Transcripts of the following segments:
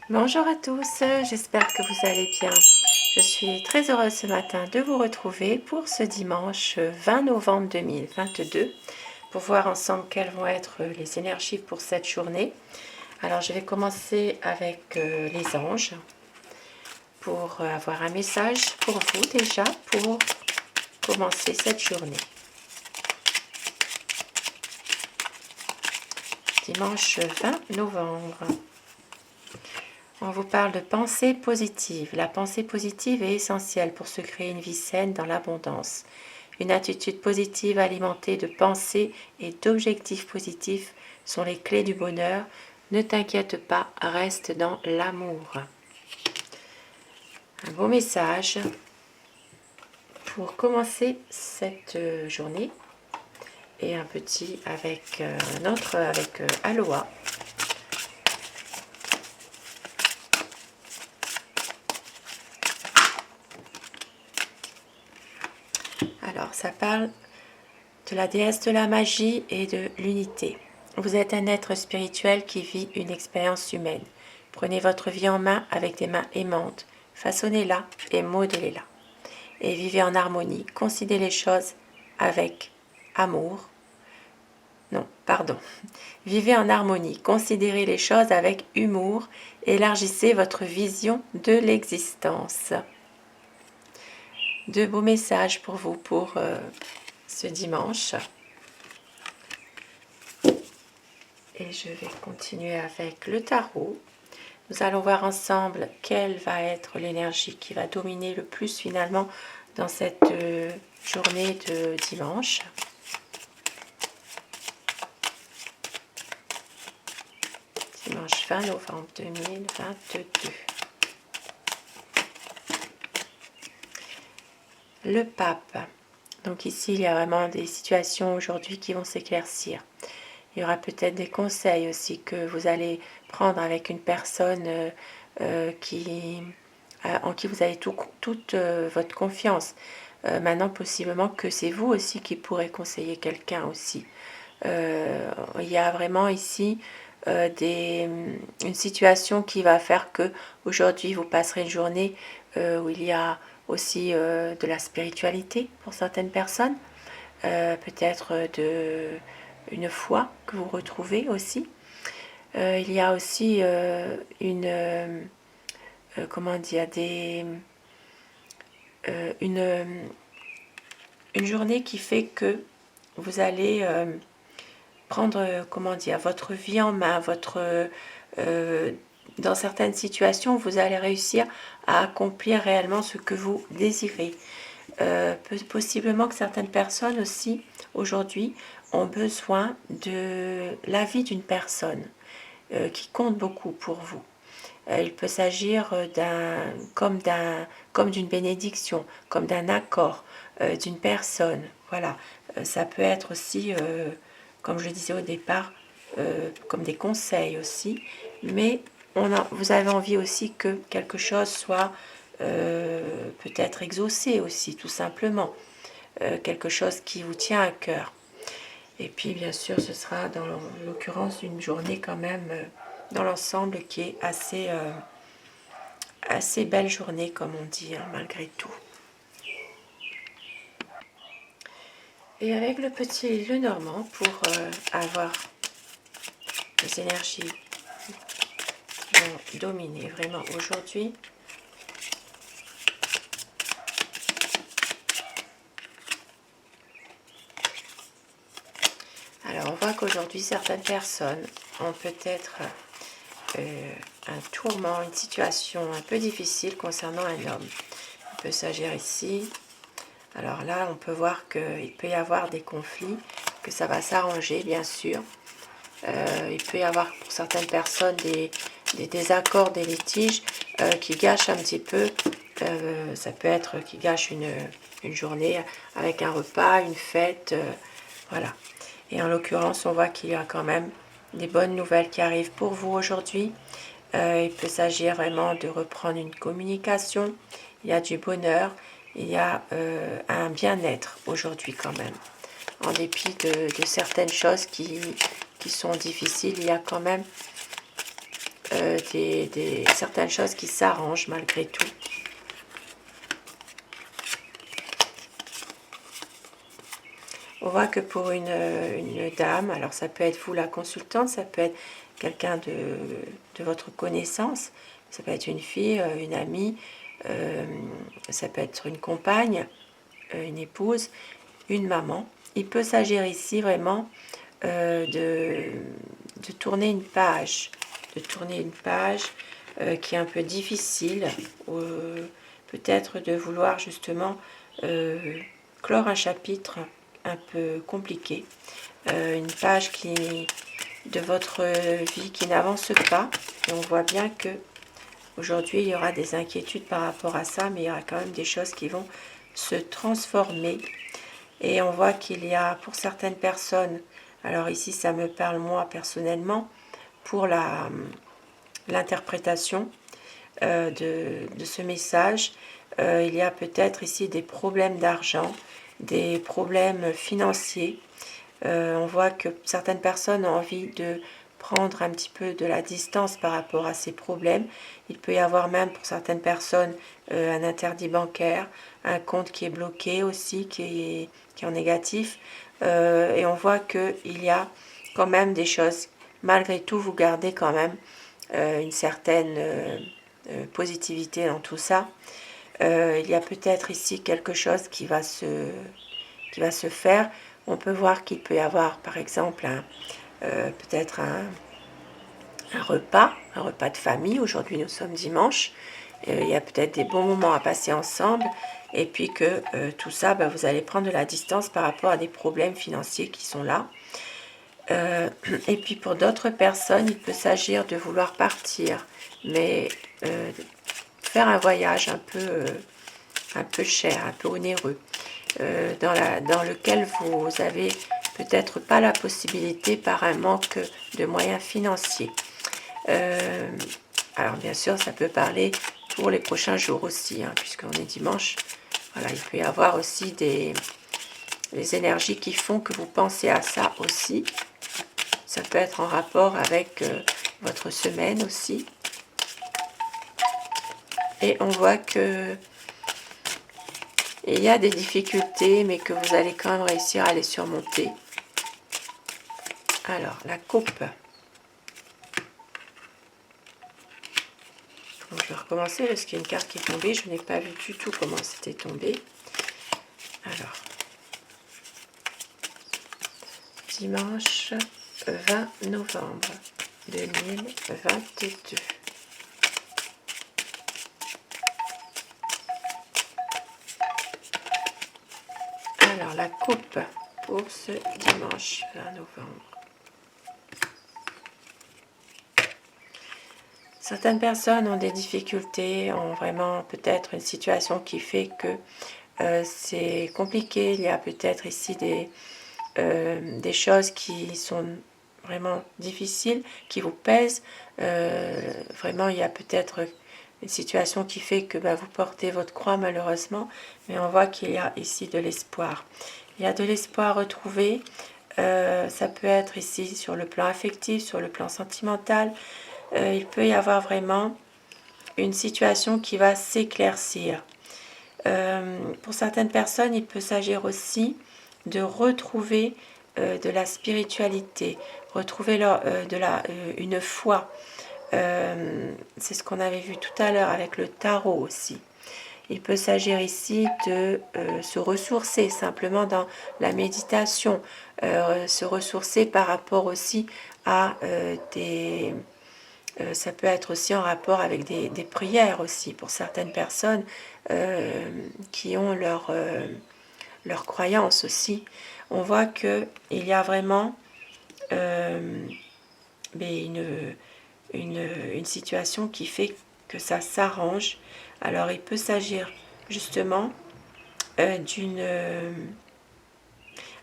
Bonjour à tous, j'espère que vous allez bien. Je suis très heureuse ce matin de vous retrouver pour ce dimanche 20 novembre 2022 pour voir ensemble quelles vont être les énergies pour cette journée. Alors je vais commencer avec les anges pour avoir un message pour vous déjà pour commencer cette journée. Dimanche 20 novembre. On vous parle de pensée positive. La pensée positive est essentielle pour se créer une vie saine dans l'abondance. Une attitude positive alimentée de pensées et d'objectifs positifs sont les clés du bonheur. Ne t'inquiète pas, reste dans l'amour. Un beau message pour commencer cette journée. Et un petit avec avec Aloha. Alors, ça parle de la déesse de la magie et de l'unité. Vous êtes un être spirituel qui vit une expérience humaine. Prenez votre vie en main avec des mains aimantes, façonnez-la et modelez-la. Et vivez en harmonie, considérez les choses avec amour. Non, pardon. Vivez en harmonie, considérez les choses avec humour, élargissez votre vision de l'existence. De beaux messages pour vous pour ce dimanche. Et je vais continuer avec le tarot. Nous allons voir ensemble quelle va être l'énergie qui va dominer le plus finalement dans cette journée de dimanche. Dimanche 20 novembre 2022. Le pape. Donc ici, il y a vraiment des situations aujourd'hui qui vont s'éclaircir. Il y aura peut-être des conseils aussi que vous allez prendre avec une personne en qui vous avez toute votre confiance. Maintenant, possiblement que c'est vous aussi qui pourrez conseiller quelqu'un aussi. Il y a vraiment ici une situation qui va faire que aujourd'hui vous passerez une journée où il y a aussi de la spiritualité pour certaines personnes, peut-être une foi que vous retrouvez aussi. Il y a aussi comment dire, une journée qui fait que vous allez prendre, comment dire, votre vie en main, dans certaines situations, vous allez réussir à accomplir réellement ce que vous désirez. Possiblement que certaines personnes aussi, aujourd'hui, ont besoin de l'avis d'une personne qui compte beaucoup pour vous. Il peut s'agir comme d'une bénédiction, comme d'un accord d'une personne. Voilà, ça peut être aussi, comme je disais au départ, comme des conseils aussi. Mais vous avez envie aussi que quelque chose soit peut-être exaucé aussi, tout simplement. Quelque chose qui vous tient à cœur. Et puis, bien sûr, ce sera dans l'occurrence une journée quand même, dans l'ensemble, qui est assez belle journée, comme on dit, hein, malgré tout. Et avec le petit le normand, pour avoir les énergies qui vont dominer vraiment aujourd'hui. Alors, on voit qu'aujourd'hui, certaines personnes ont peut-être un tourment, une situation un peu difficile concernant un homme. Il peut s'agir ici. Alors là, on peut voir qu'il peut y avoir des conflits, que ça va s'arranger, bien sûr. Il peut y avoir pour certaines personnes des désaccords, des litiges qui gâchent un petit peu. Ça peut être qui gâche une journée avec un repas, une fête, voilà. Et en l'occurrence, on voit qu'il y a quand même des bonnes nouvelles qui arrivent pour vous aujourd'hui. Il peut s'agir vraiment de reprendre une communication. Il y a du bonheur, il y a un bien-être aujourd'hui quand même. En dépit de certaines choses qui sont difficiles, il y a quand même certaines choses qui s'arrangent malgré tout. On voit que pour une dame, alors ça peut être vous la consultante, ça peut être quelqu'un de votre connaissance, ça peut être une fille, une amie, ça peut être une compagne, une épouse, une maman. Il peut s'agir ici vraiment de tourner une page, qui est un peu difficile, peut-être de vouloir justement clore un chapitre un peu compliqué, une page de votre vie qui n'avance pas, et on voit bien que aujourd'hui il y aura des inquiétudes par rapport à ça, mais il y aura quand même des choses qui vont se transformer. Et on voit qu'il y a pour certaines personnes, alors ici ça me parle moi personnellement, pour l'interprétation de ce message, il y a peut-être ici des problèmes d'argent, des problèmes financiers. On voit que certaines personnes ont envie de prendre un petit peu de la distance par rapport à ces problèmes. Il peut y avoir même pour certaines personnes un interdit bancaire, un compte qui est bloqué aussi, qui est en négatif. Et on voit qu'il y a quand même des choses. Malgré tout, vous gardez quand même une certaine positivité dans tout ça. Il y a peut-être ici quelque chose qui va se faire. On peut voir qu'il peut y avoir par exemple peut-être un repas de famille. Aujourd'hui nous sommes dimanche. Il y a peut-être des bons moments à passer ensemble. Et puis que tout ça, vous allez prendre de la distance par rapport à des problèmes financiers qui sont là. Et puis pour d'autres personnes, il peut s'agir de vouloir partir, mais faire un voyage un peu cher, un peu onéreux, dans lequel vous avez peut-être pas la possibilité par un manque de moyens financiers. Alors bien sûr, ça peut parler pour les prochains jours aussi, puisqu'on est dimanche. Voilà, il peut y avoir aussi des énergies qui font que vous pensez à ça aussi. Ça peut être en rapport avec votre semaine aussi. Et on voit que il y a des difficultés, mais que vous allez quand même réussir à les surmonter. Alors, la coupe. Donc, je vais recommencer parce qu'il y a une carte qui est tombée. Je n'ai pas vu du tout comment c'était tombé. Alors, dimanche 20 novembre 2022. Alors, la coupe pour ce dimanche 20 novembre. Certaines personnes ont des difficultés, ont vraiment peut-être une situation qui fait que c'est compliqué. Il y a peut-être ici des choses qui sont vraiment difficiles, qui vous pèsent. Vraiment, il y a peut-être une situation qui fait que vous portez votre croix malheureusement, mais on voit qu'il y a ici de l'espoir. Il y a de l'espoir retrouvé. Ça peut être ici sur le plan affectif, sur le plan sentimental. Il peut y avoir vraiment une situation qui va s'éclaircir. Pour certaines personnes, il peut s'agir aussi de retrouver de la spiritualité, retrouver une foi. C'est ce qu'on avait vu tout à l'heure avec le tarot aussi. Il peut s'agir ici de se ressourcer simplement dans la méditation, se ressourcer par rapport aussi à ça peut être aussi en rapport avec des prières aussi pour certaines personnes qui ont leur croyance aussi. On voit qu'il y a vraiment une situation qui fait que ça s'arrange. Alors il peut s'agir justement d'une...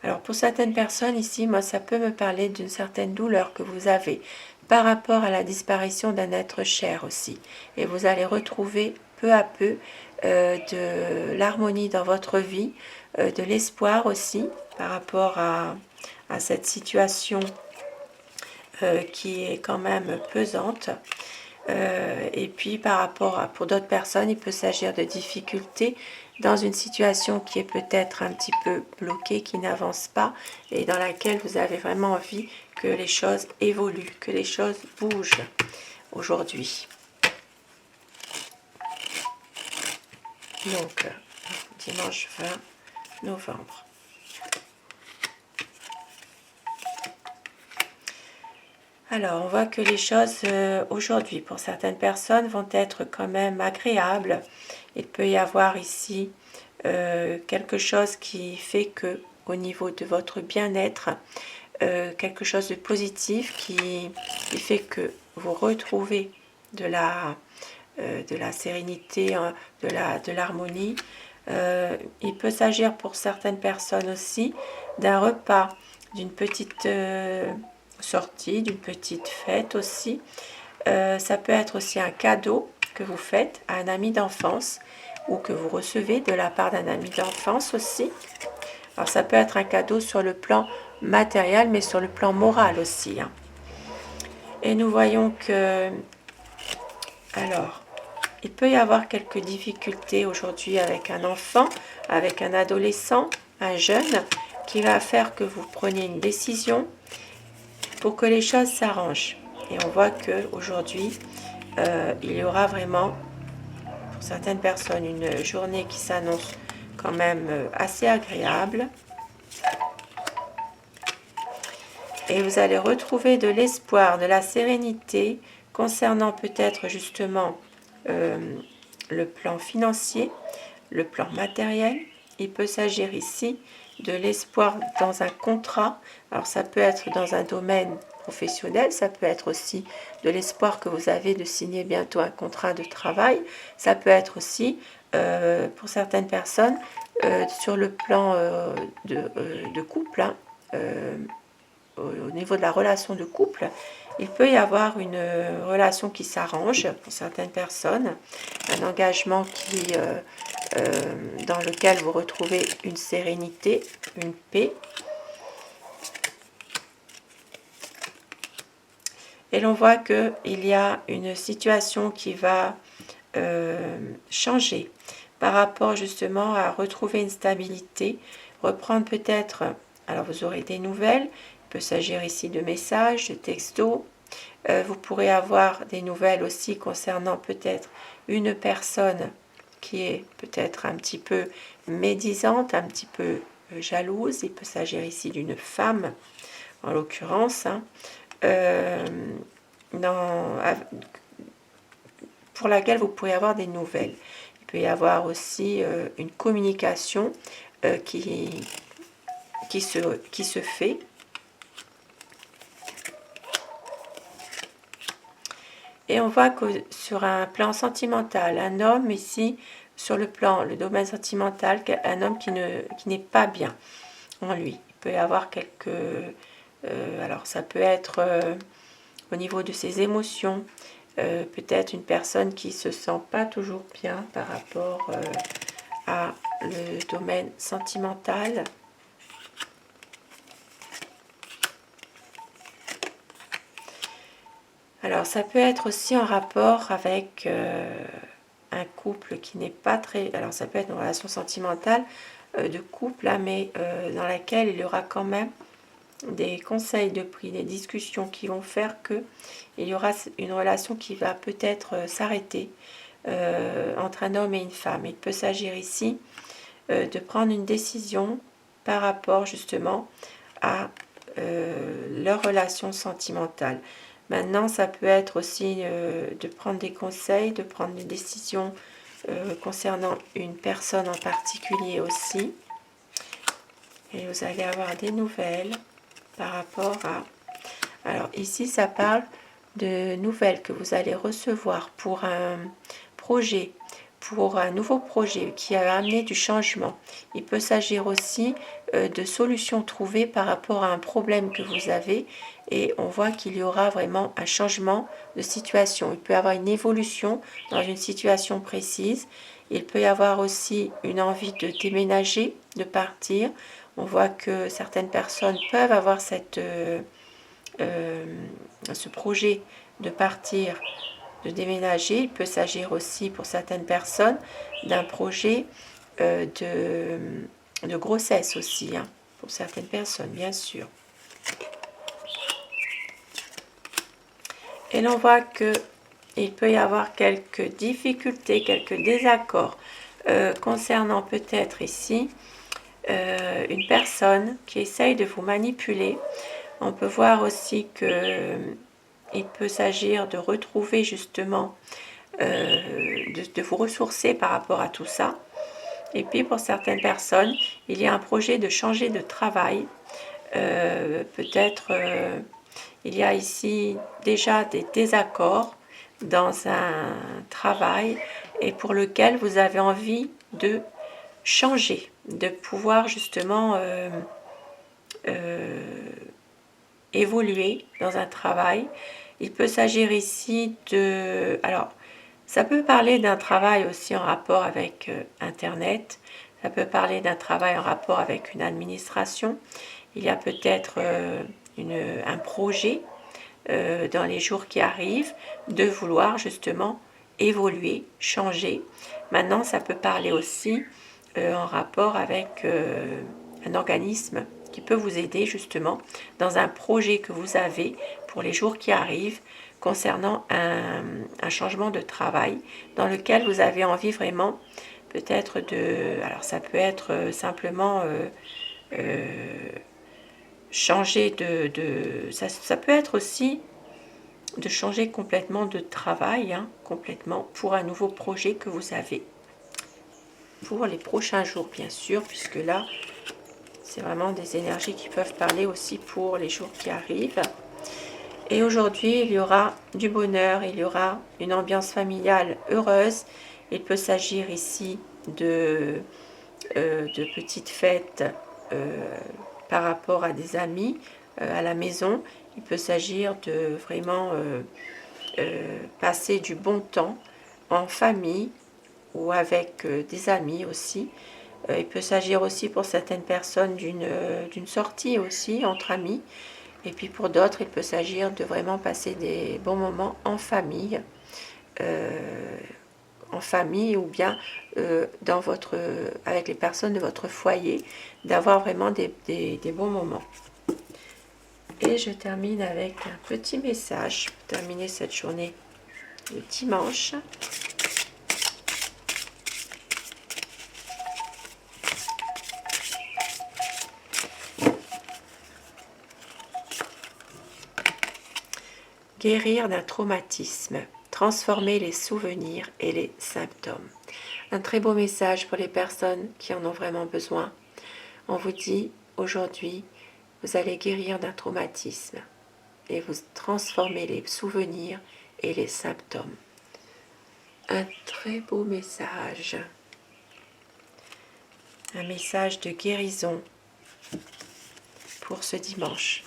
Alors pour certaines personnes ici, moi ça peut me parler d'une certaine douleur que vous avez par rapport à la disparition d'un être cher aussi. Et vous allez retrouver peu à peu de l'harmonie dans votre vie, de l'espoir aussi par rapport à cette situation qui est quand même pesante. Et puis par rapport à, pour d'autres personnes, il peut s'agir de difficultés dans une situation qui est peut-être un petit peu bloquée, qui n'avance pas et dans laquelle vous avez vraiment envie que les choses évoluent, que les choses bougent aujourd'hui. Donc, dimanche 20 novembre. Alors, on voit que les choses aujourd'hui, pour certaines personnes, vont être quand même agréables. Il peut y avoir ici quelque chose qui fait que, au niveau de votre bien-être, quelque chose de positif qui fait que vous retrouvez de la sérénité, de l'harmonie. Il peut s'agir pour certaines personnes aussi d'un repas, d'une petite sortie, d'une petite fête aussi. Ça peut être aussi un cadeau que vous faites à un ami d'enfance ou que vous recevez de la part d'un ami d'enfance aussi. Alors ça peut être un cadeau sur le plan matériel, mais sur le plan moral aussi. Hein. Et nous voyons que, alors, il peut y avoir quelques difficultés aujourd'hui avec un enfant, avec un adolescent, un jeune, qui va faire que vous preniez une décision pour que les choses s'arrangent. Et on voit qu'aujourd'hui, il y aura vraiment, pour certaines personnes, une journée qui s'annonce quand même assez agréable. Et vous allez retrouver de l'espoir, de la sérénité concernant peut-être justement le plan financier, le plan matériel. Il peut s'agir ici de l'espoir dans un contrat. Alors ça peut être dans un domaine professionnel, ça peut être aussi de l'espoir que vous avez de signer bientôt un contrat de travail. Ça peut être aussi, pour certaines personnes, sur le plan de couple, hein, au niveau de la relation de couple, il peut y avoir une relation qui s'arrange pour certaines personnes, un engagement dans lequel vous retrouvez une sérénité, une paix. Et l'on voit qu'il y a une situation qui va changer par rapport justement à retrouver une stabilité, reprendre peut-être, alors vous aurez des nouvelles, il peut s'agir ici de messages, de textos, vous pourrez avoir des nouvelles aussi concernant peut-être une personne qui est peut-être un petit peu médisante, un petit peu jalouse. Il peut s'agir ici d'une femme, en l'occurrence, hein, pour laquelle vous pourrez avoir des nouvelles. Il peut y avoir aussi une communication qui se fait. Et on voit que sur un plan sentimental, un homme ici, sur le domaine sentimental, un homme qui n'est pas bien en lui. Il peut y avoir quelques... alors ça peut être au niveau de ses émotions, peut-être une personne qui ne se sent pas toujours bien par rapport à le domaine sentimental. Alors ça peut être aussi en rapport avec un couple qui n'est pas très... Alors ça peut être une relation sentimentale de couple, là, mais dans laquelle il y aura quand même des conseils de prix, des discussions qui vont faire que il y aura une relation qui va peut-être s'arrêter entre un homme et une femme. Il peut s'agir ici de prendre une décision par rapport justement à leur relation sentimentale. Maintenant, ça peut être aussi de prendre des conseils, de prendre des décisions concernant une personne en particulier aussi. Et vous allez avoir des nouvelles par rapport à... Alors ici, ça parle de nouvelles que vous allez recevoir pour un projet, pour un nouveau projet qui a amené du changement. Il peut s'agir aussi de solutions trouvées par rapport à un problème que vous avez et on voit qu'il y aura vraiment un changement de situation. Il peut y avoir une évolution dans une situation précise. Il peut y avoir aussi une envie de déménager, de partir. On voit que certaines personnes peuvent avoir ce projet de partir de déménager. Il peut s'agir aussi pour certaines personnes d'un projet de grossesse aussi, hein, pour certaines personnes, bien sûr. Et l'on voit qu'il peut y avoir quelques difficultés, quelques désaccords concernant peut-être ici une personne qui essaye de vous manipuler. On peut voir aussi qu'il peut s'agir de retrouver justement, de vous ressourcer par rapport à tout ça. Et puis pour certaines personnes, il y a un projet de changer de travail. Peut-être il y a ici déjà des désaccords dans un travail et pour lequel vous avez envie de changer, de pouvoir justement évoluer dans un travail. Il peut s'agir ici de... Alors, ça peut parler d'un travail aussi en rapport avec Internet, ça peut parler d'un travail en rapport avec une administration. Il y a peut-être un projet dans les jours qui arrivent de vouloir justement évoluer, changer. Maintenant, ça peut parler aussi en rapport avec un organisme qui peut vous aider justement dans un projet que vous avez pour les jours qui arrivent concernant un changement de travail dans lequel vous avez envie vraiment peut-être de... Alors ça peut être simplement changer ça peut être aussi de changer complètement de travail, hein, complètement pour un nouveau projet que vous avez pour les prochains jours bien sûr, puisque là c'est vraiment des énergies qui peuvent parler aussi pour les jours qui arrivent. Et aujourd'hui, il y aura du bonheur, il y aura une ambiance familiale heureuse. Il peut s'agir ici de petites fêtes par rapport à des amis à la maison. Il peut s'agir de vraiment passer du bon temps en famille ou avec des amis aussi. Il peut s'agir aussi pour certaines personnes d'une sortie aussi entre amis. Et puis pour d'autres, il peut s'agir de vraiment passer des bons moments en famille ou bien avec les personnes de votre foyer, d'avoir vraiment des bons moments. Et je termine avec un petit message pour terminer cette journée de dimanche. Guérir d'un traumatisme, transformer les souvenirs et les symptômes. Un très beau message pour les personnes qui en ont vraiment besoin. On vous dit aujourd'hui, vous allez guérir d'un traumatisme et vous transformer les souvenirs et les symptômes. Un très beau message. Un message de guérison pour ce dimanche.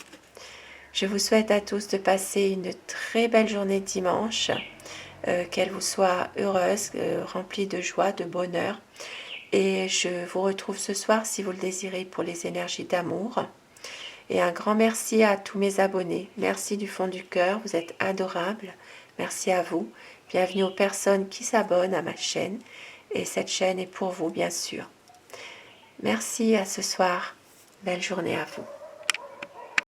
Je vous souhaite à tous de passer une très belle journée de dimanche, qu'elle vous soit heureuse, remplie de joie, de bonheur. Et je vous retrouve ce soir, si vous le désirez, pour les énergies d'amour. Et un grand merci à tous mes abonnés. Merci du fond du cœur, vous êtes adorables. Merci à vous. Bienvenue aux personnes qui s'abonnent à ma chaîne. Et cette chaîne est pour vous, bien sûr. Merci, à ce soir. Belle journée à vous.